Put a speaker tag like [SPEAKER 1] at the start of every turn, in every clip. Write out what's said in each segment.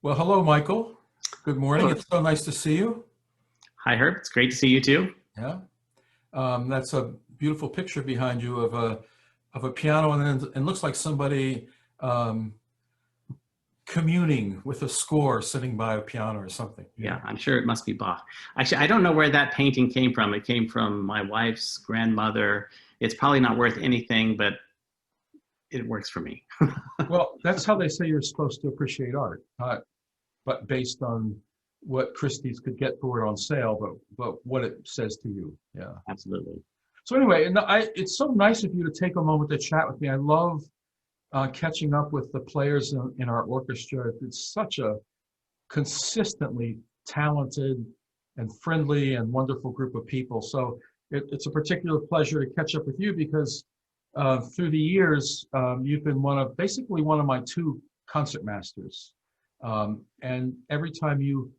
[SPEAKER 1] Well, hello, Michael. Good morning.
[SPEAKER 2] Hello.
[SPEAKER 1] It's so nice to see you.
[SPEAKER 2] Hi, Herb. It's great to see you too.
[SPEAKER 1] Yeah, that's a beautiful picture behind you of a piano, and then it looks like somebody um, communing with a score, sitting by a piano or something.
[SPEAKER 2] Yeah, I'm sure it must be Bach. Actually, I don't know where that painting came from. It came from my wife's grandmother. It's probably not worth anything, but it works for me.
[SPEAKER 1] Well, that's how they say you're supposed to appreciate art, but based on what Christie's could get for it on sale, but what it says to you. Yeah.
[SPEAKER 2] Absolutely.
[SPEAKER 1] So anyway, it's so nice of you to take a moment to chat with me. I love catching up with the players in our orchestra. It's such a consistently talented and friendly and wonderful group of people. So it's a particular pleasure to catch up with you because through the years, you've been basically one of my two concert masters. And every time you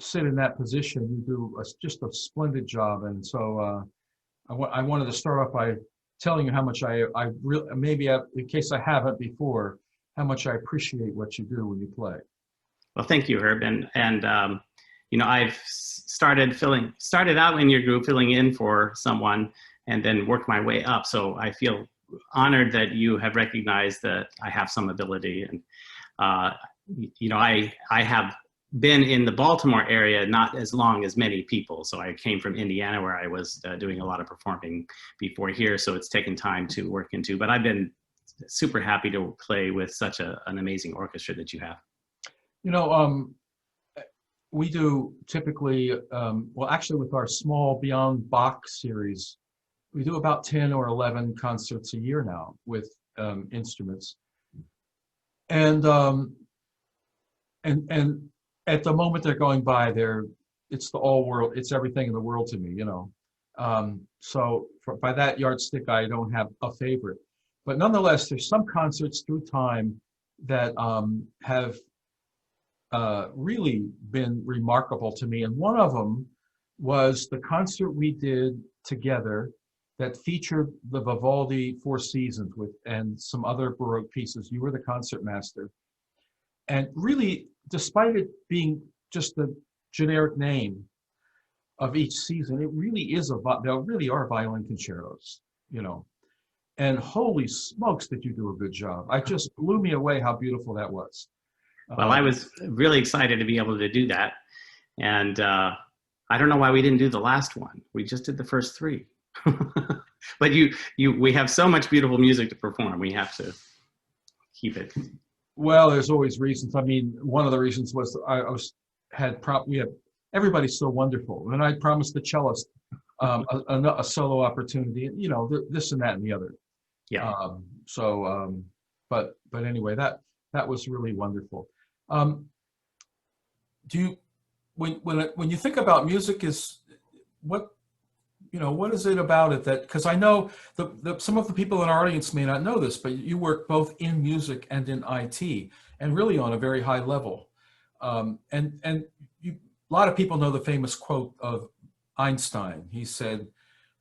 [SPEAKER 1] sit in that position, you do just a splendid job. And so I wanted to start off by telling you how much I really, maybe in case I haven't before, how much I appreciate what you do when you play.
[SPEAKER 2] Well, thank you, Herb. I've started out in your group filling in for someone and then worked my way up. So I feel honored that you have recognized that I have some ability. And, I have been in the Baltimore area not as long as many people. So I came from Indiana where I was doing a lot of performing before here. So it's taken time to work into, but I've been super happy to play with such an amazing orchestra that you have.
[SPEAKER 1] You know, we do typically, well, actually with our small Beyond Bach series, we do about 10 or 11 concerts a year now with instruments. And at the moment they're going by, it's the all world, it's everything in the world to me, you know. So by that yardstick, I don't have a favorite. But nonetheless, there's some concerts through time that have really been remarkable to me. And one of them was the concert we did together that featured the Vivaldi Four Seasons and some other Baroque pieces. You were the concert master. And really, despite it being just the generic name of each season, it really is they really are violin concertos, you know. And holy smokes, did you do a good job. It just blew me away how beautiful that was.
[SPEAKER 2] Well, I was really excited to be able to do that. And I don't know why we didn't do the last one. We just did the first three. But we have so much beautiful music to perform. We have to keep it.
[SPEAKER 1] Well, there's always reasons. I mean, one of the reasons was everybody's so wonderful. And I promised the cellist a solo opportunity, you know, this and that and the other.
[SPEAKER 2] Yeah.
[SPEAKER 1] But anyway, that was really wonderful. When you think about music, what is it about it because I know some of the people in our audience may not know this, but you work both in music and in IT, and really on a very high level. A lot of people know the famous quote of Einstein. He said,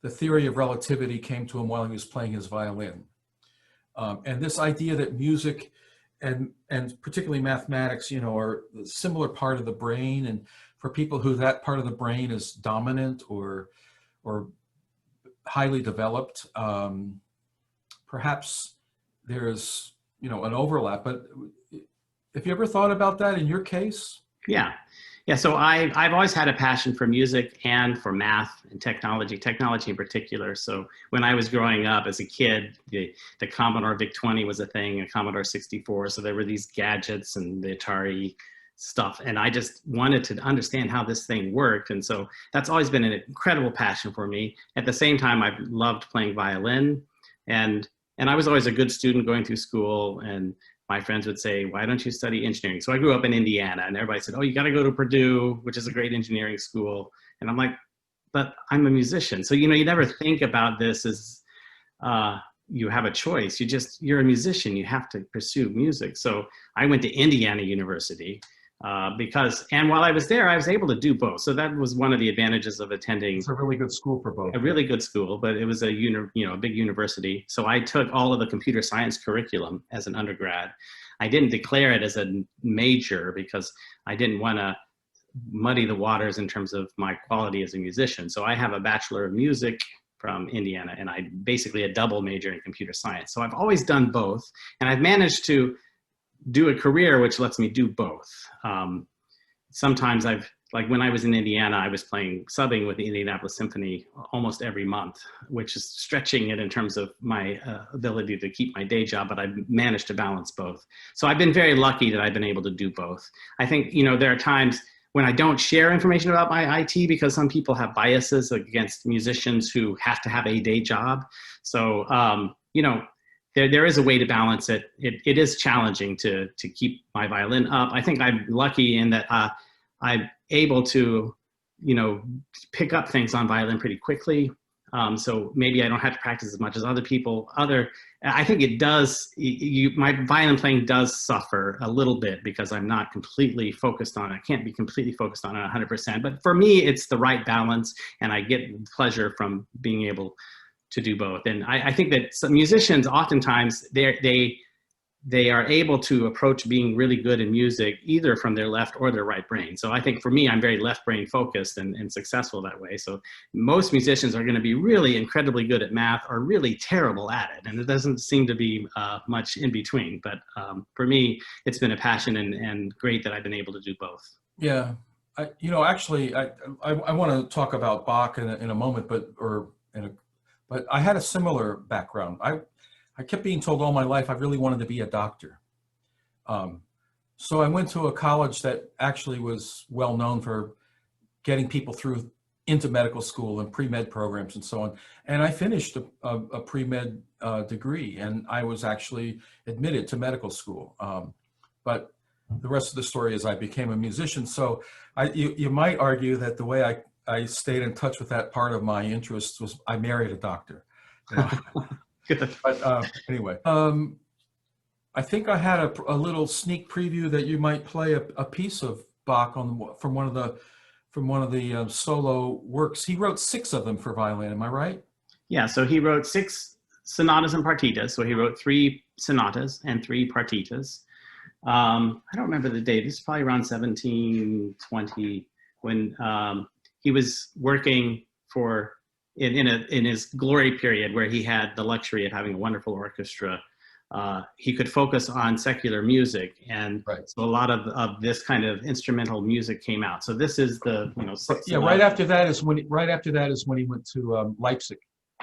[SPEAKER 1] "The theory of relativity came to him while he was playing his violin." And this idea that music and particularly mathematics, you know, are a similar part of the brain, and for people who that part of the brain is dominant or highly developed, perhaps there's, you know, an overlap. But have you ever thought about that in your case?
[SPEAKER 2] Yeah. So I've always had a passion for music and for math and technology in particular. So when I was growing up as a kid, the Commodore VIC-20 was a thing, and Commodore 64. So there were these gadgets and the Atari stuff. And I just wanted to understand how this thing worked. And so that's always been an incredible passion for me. At the same time, I've loved playing violin. And I was always a good student going through school, and my friends would say, "Why don't you study engineering?" So I grew up in Indiana, and everybody said, "Oh, you got to go to Purdue, which is a great engineering school." And I'm like, "But I'm a musician." So, you know, you never think about this as you have a choice. You're a musician. You have to pursue music. So I went to Indiana University, And while I was there, I was able to do both. So that was one of the advantages of attending
[SPEAKER 1] It's a really good school for both.
[SPEAKER 2] a really good school, but it was a a big university. So I took all of the computer science curriculum as an undergrad. I didn't declare it as a major because I didn't want to muddy the waters in terms of my quality as a musician. So I have a Bachelor of Music from Indiana, and I basically a double major in computer science. So I've always done both, and I've managed to do a career which lets me do both. Sometimes like when I was in Indiana, I was subbing with the Indianapolis Symphony almost every month, which is stretching it in terms of my ability to keep my day job, but I've managed to balance both. So I've been very lucky that I've been able to do both. I think, there are times when I don't share information about my IT because some people have biases against musicians who have to have a day job. So, there is a way to balance it. It is challenging to keep my violin up. I think I'm lucky in that I'm able to, pick up things on violin pretty quickly. So maybe I don't have to practice as much as other people. I think it does, my violin playing does suffer a little bit because I'm not completely focused on it. I can't be completely focused on it 100%. But for me, it's the right balance, and I get pleasure from being able to do both. And I think that some musicians, oftentimes, they are able to approach being really good in music either from their left or their right brain. So I think for me, I'm very left brain focused and successful that way. So most musicians are going to be really incredibly good at math or really terrible at it. And it doesn't seem to be much in between. But for me, it's been a passion and great that I've been able to do both.
[SPEAKER 1] Yeah. I want to talk about Bach in a moment, but I had a similar background. I kept being told all my life I really wanted to be a doctor. So I went to a college that actually was well known for getting people through into medical school and pre-med programs and so on. And I finished a pre-med degree, and I was actually admitted to medical school. But the rest of the story is I became a musician. So you might argue that the way I stayed in touch with that part of my interests was I married a doctor. But anyway, I think I had a little sneak preview that you might play a piece of Bach from one of the solo works. He wrote 6 of them for violin. Am I right?
[SPEAKER 2] Yeah. So he wrote 6 sonatas and partitas. So he wrote 3 sonatas and 3 partitas. I don't remember the date. This is probably around 1720 when he was working in his glory period where he had the luxury of having a wonderful orchestra. He could focus on secular music, and
[SPEAKER 1] right.
[SPEAKER 2] So a lot of this kind of instrumental music came out. So this is the
[SPEAKER 1] yeah. Right after that is when he went to Leipzig,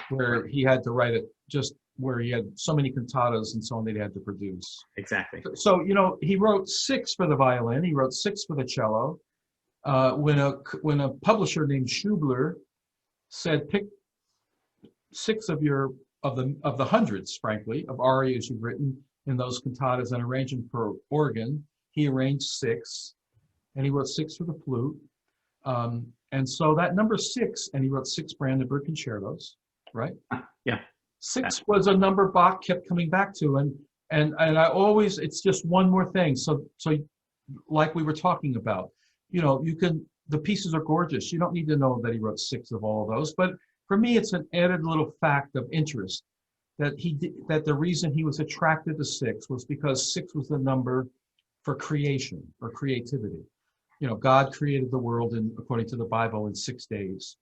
[SPEAKER 1] where he had to write it, just where he had so many cantatas and so on that he had to produce.
[SPEAKER 2] Exactly.
[SPEAKER 1] So he wrote 6 for the violin. He wrote 6 for the cello. When a publisher named Schubler said, pick 6 of the hundreds, frankly, of arias you've written in those cantatas and arrange them for organ. He arranged 6, and he wrote 6 for the flute. And so that number 6, and he wrote 6 Brandenburg concertos, right?
[SPEAKER 2] Yeah.
[SPEAKER 1] 6 was a number Bach kept coming back to, and I always, it's just one more thing. So like we were talking about, the pieces are gorgeous. You don't need to know that he wrote 6 of all of those, but for me, it's an added little fact of interest that that the reason he was attracted to 6 was because 6 was the number for creation or creativity. God created the world according to the Bible in 6 days.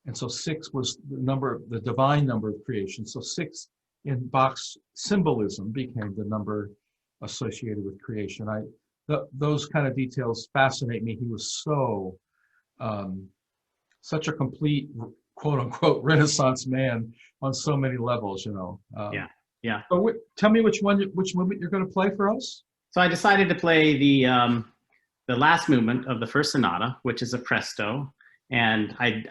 [SPEAKER 1] And so 6 was the divine number of creation. So 6 in Bach's symbolism became the number associated with creation. Those kind of details fascinate me. He was such a complete, quote unquote, Renaissance man on so many levels,
[SPEAKER 2] Yeah.
[SPEAKER 1] So tell me which movement you're going to play for us.
[SPEAKER 2] So I decided to play the last movement of the first sonata, which is a presto. And I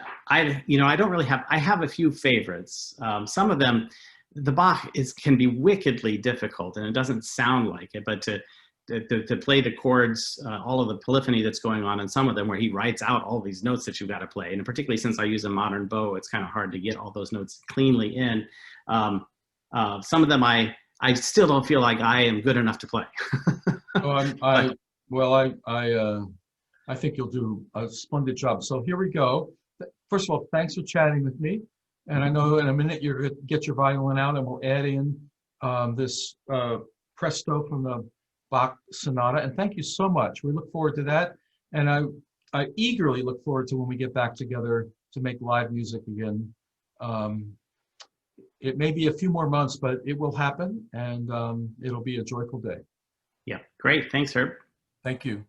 [SPEAKER 2] don't really I have a few favorites. Some of them, the Bach can be wickedly difficult, and it doesn't sound like it, but to play the chords, all of the polyphony that's going on in some of them where he writes out all these notes that you've got to play. And particularly since I use a modern bow, it's kind of hard to get all those notes cleanly in. Some of them I still don't feel like I am good enough to play.
[SPEAKER 1] Oh, Well, I think you'll do a splendid job. So here we go. First of all, thanks for chatting with me. And I know in a minute you're going to get your violin out and we'll add in this presto from the Bach sonata. And thank you so much. We look forward to that. And I eagerly look forward to when we get back together to make live music again. It may be a few more months, but it will happen, and it'll be a joyful day.
[SPEAKER 2] Yeah, great. Thanks, Herb.
[SPEAKER 1] Thank you.